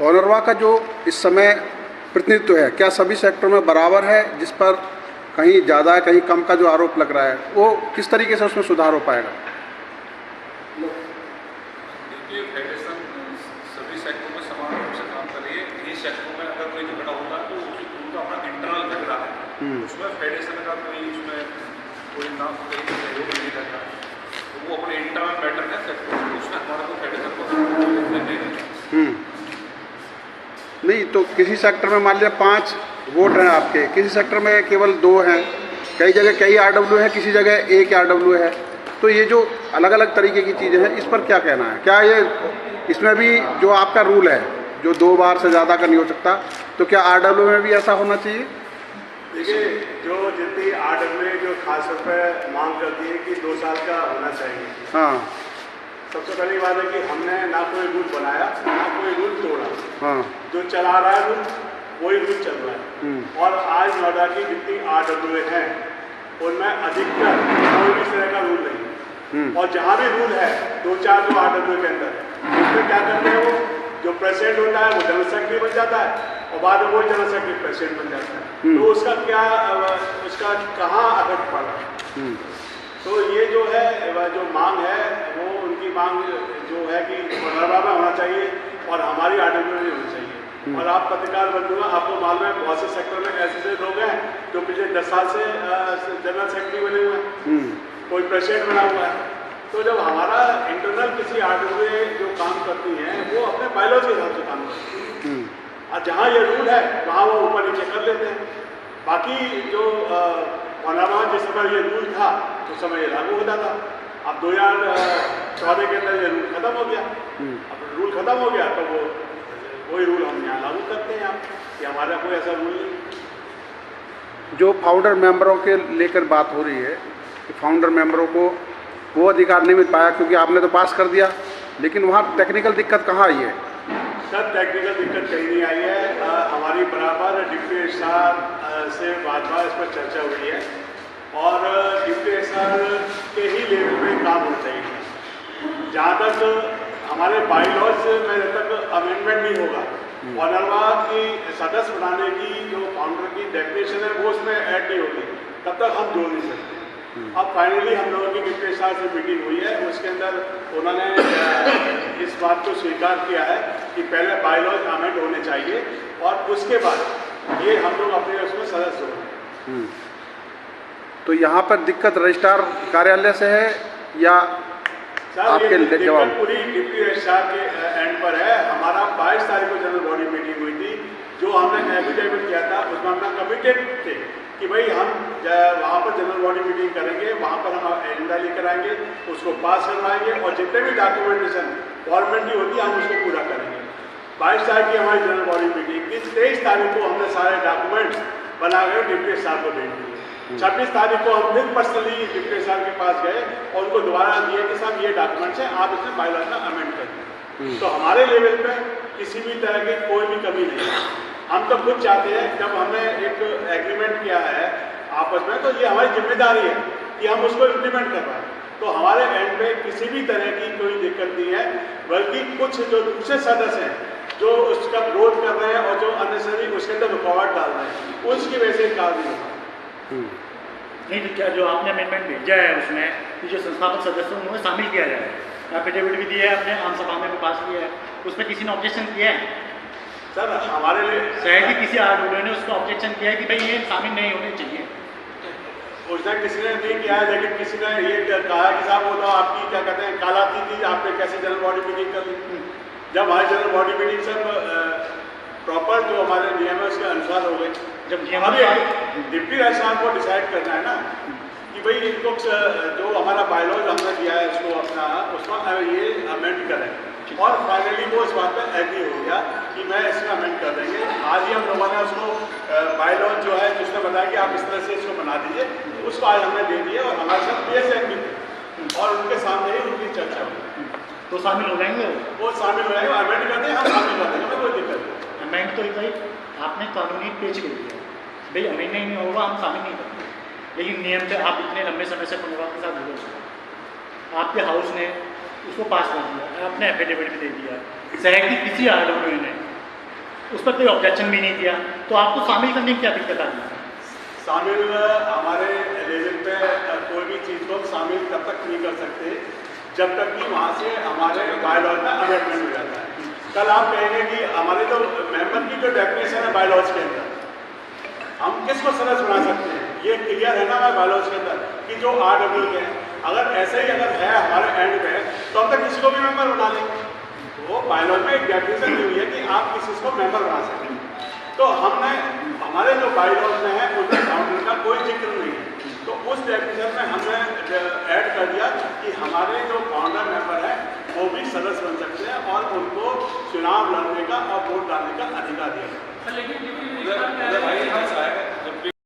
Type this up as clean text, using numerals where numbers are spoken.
ऑनरवा का जो इस समय प्रतिनिधित्व है, क्या सभी सेक्टरों में बराबर है? जिस पर कहीं ज़्यादा है कहीं कम का जो आरोप लग रहा है, वो किस तरीके से उसमें सुधार हो पाएगा? देखिए, फेडरेशन सभी सेक्टरों में समान रूप से काम कर रही है। इन्हीं सेक्टरों में अगर कोई झगड़ा होता है तो उनका अपना इंटरनल झगड़ा है, उसमें फेडरेशन का कोई नाम कहीं सहयोग नहीं रहता, तो वो अपने इंटरनल मैटर है सेक्टर, उसमें हमारा तो फेडरेशन को नहीं रहता। नहीं तो किसी सेक्टर में मान लिया 5 वोट हैं आपके, किसी सेक्टर में केवल 2 हैं, कई जगह कई RW हैं, किसी जगह 1 RW है, तो ये जो अलग अलग तरीके की चीज़ें हैं, इस पर क्या कहना है? क्या ये इसमें भी जो आपका रूल है जो 2 बार से ज़्यादा का नहीं हो सकता, तो क्या RW में भी ऐसा होना चाहिए? देखिए, जो जितनी RW जो खास तौर पर मांग करती है कि 2 साल का होना चाहिए। हाँ, सबसे पहली बात है कि हमने ना कोई रूल बनाया ना कोई रूल तोड़ा। हाँ, जो चला रहा है रूल वही रूल चल रहा है। और आज नोएडा की जितनी RW हैं उनमें अधिकतर कोई भी तरह का रूल नहीं, और जहाँ भी रूल है 2-4 जो RW के अंदर उसमें क्या करते हैं, वो जो प्रेसिडेंट होता है वो जनरल सेक्रेटरी बन जाता है और बाद में वो जनरल सेक्रेटरी प्रेसिडेंट बन जाता है। तो उसका क्या, उसका कहाँ इफेक्ट पड़ा? तो ये जो है जो मांग है वो उनकी मांग जो है कि ऑनरवा में होना चाहिए और हमारी RW में होनी चाहिए। और आप पत्रकार बंधुआ, आपको मालूम है बहुत से सेक्टर में ऐसे लोग हैं जो पिछले 10 साल से जनरल सेक्रेटरी बने हुए हैं, कोई प्रेसिडेंट बना हुआ है। तो जब हमारा इंटरनल किसी RW जो काम करती हैं वो अपने बायलॉज के हिसाब से काम करती है, और जहाँ ये रूल है वहाँ वो ऊपर नीचे कर लेते हैं। बाकी जो ऑनरवा जिस समय ये रूल था उस समय ये लागू होता था। अब 2014 के अंदर ये रूल खत्म हो गया। अब रूल खत्म हो गया तो वही रूल हम यहाँ लागू करते हैं कि हमारा कोई ऐसा रूल नहीं। जो फाउंडर मेंबरों के लेकर बात हो रही है कि फाउंडर मेंबरों को वो अधिकार नहीं मिल पाया क्योंकि आपने तो पास कर दिया, लेकिन वहाँ टेक्निकल दिक्कत कहाँ आई है? सर, टेक्निकल दिक्कत कहीं नहीं आई है। हमारी बराबर डिप्टी रजिस्ट्रार से बार इस पर चर्चा हुई है और डिप्टी रजिस्ट्रार के ही लेवल में काम होना चाहिए। जहाँ तक हमारे बाईलॉज में जब तक अमेंडमेंट नहीं होगा, ऑनरवा की सदस्य बनाने की जो फाउंडर की डेफिनेशन है वो उसमें ऐड नहीं होगी, तब तक हम जोड़ नहीं सकते। अब फाइनली हम लोगों की डिप्टी रजिस्ट्रार से मीटिंग हुई है, उसके अंदर उन्होंने इस बात को स्वीकार किया है कि पहले बाईलॉज अमेंड होने चाहिए और उसके बाद ये हम लोग अपने उसमें सदस्य होंगे। तो यहाँ पर दिक्कत रजिस्ट्रार कार्यालय से है या आपके जवाब? पूरी डिप्टी रजिस्ट्रार के एंड पर है। हमारा 22 तारीख को जनरल बॉडी मीटिंग हुई थी, जो हमने एफिडेविट किया था उसमें हम कमिटेड थे कि भाई हम वहाँ पर जनरल बॉडी मीटिंग करेंगे, वहाँ पर हम एजेंडा लेकर आएंगे, उसको पास करवाएंगे और जितने भी डॉक्यूमेंटेशन फॉर्मेलिटी होती है हम उसको पूरा करेंगे। 22 तारीख की हमारी जनरल बॉडी मीटिंग थी। 23 तारीख को हमने सारे डॉक्यूमेंट्स बना कर डिप्टी रजिस्ट्रार को भेज दिए। 26 तारीख को हम फिर पर्सनली डिप्टी रजिस्ट्रार के पास गए और उनको दोबारा दिए कि साहब ये डॉक्यूमेंट्स हैं, आप इसमें बायलॉज में अमेंड कर दें। तो हमारे लेवल पे किसी भी तरह की कोई भी कमी नहीं है। हम तो खुद चाहते हैं, जब हमने एक एग्रीमेंट किया है आपस में, तो ये हमारी जिम्मेदारी है कि हम उसको इम्प्लीमेंट करवाएं। तो हमारे एंड में किसी भी तरह की कोई दिक्कत नहीं है, बल्कि कुछ जो दूसरे सदस्य हैं जो उसका विरोध कर रहे हैं और जो अननेसेसरी उसके अंदर रुकावट डाल रहे हैं, उसकी वजह से कार्य नहीं होगा। नहीं, तो क्या जो आपने अमेंडमेंट भेजा है उसमें कि जो संस्थापक सदस्य हैं उन्हें शामिल किया जाए, एफिडेविट भी दिया है, अपने आम सभा में भी पास किया है, उसमें किसी ने ऑब्जेक्शन किया है? सर, हमारे लिए शहर की किसी RW ने उसको ऑब्जेक्शन किया है कि भाई ये शामिल नहीं होने चाहिए? उसने किसी ने नहीं किया है, लेकिन किसी ने ये कहा कि साहब वो तो आपकी क्या कहते हैं कालाती थी, आपने कैसे जनरल बॉडी मीटिंग कर ली। जब हमारी जनरल बॉडी मीटिंग सब प्रॉपर जो हमारे नियम है उसके अनुसार हो गई, जब डिप्टी रजिस्ट्रार को डिसाइड करना है ना कि भाई इनको जो हमारा बायलॉज हमने दिया है उसको अपना उसमें ये अमेंड करें, और फाइनली वो इस बात पर एग्री हो गया कि मैं इसमें अमेंड कर देंगे। आज ही हम लोगों ने उसको बायलॉज जो है जिसने बताया कि आप इस तरह से इसको बना दीजिए, उसको आज हमने दे दिया और हमारे साथ PSN भी थे और उनके सामने ही उनकी चर्चा हुई। तो शामिल हो जाएंगे, वो शामिल हो जाएंगे, अमेंड करते हैं, हम शामिल कर देंगे, कोई दिक्कत नहीं। अमेंड तो भाई आपने कानूनी पेच ले दिया, भाई अमेंड नहीं होगा हम शामिल नहीं करेंगे, लेकिन नियम से आप इतने लंबे समय से पुनर्वास के साथ जुड़े हो, आपके हाउस ने उसको पास कर दिया, आपने एफिडेविट भी दे दिया, शहर की किसी RW ने उस पर कोई ऑब्जेक्शन भी नहीं किया, तो आपको शामिल करने में क्या दिक्कत आ रही है? शामिल हमारे लेवल पे कोई भी चीज़ को शामिल तब तक नहीं कर सकते जब तक कि वहाँ से हमारे बायलॉज में अमेंडमेंट हो जाता है। कल आप कहेंगे कि हमारे जो मेंबर की जो डेफिनेशन है बायलॉज के अंदर, हम किसको सदस्य बना सकते हैं, ये क्लियर है ना हमारे बायलॉज के अंदर कि जो RW के हैं, अगर ऐसे ही अगर है हमारे एंड पे तो हम तक किसी को भी मेंबर बना लेंगे। तो बायलॉज में एक डेफिनेशन दी हुई है कि आप किसी को मेंबर बना सकते हैं। तो हमने हमारे जो बायलॉज में है उनमें काउंटर का कोई जिक्र नहीं है, तो उस डेफिनेशन में हमने ऐड कर दिया कि हमारे जो फाउंडर मेंबर है वो भी सदस्य बन सकते हैं और उनको चुनाव लड़ने का और वोट डालने का अधिकार दिया। लेकिन भाई ऐसा है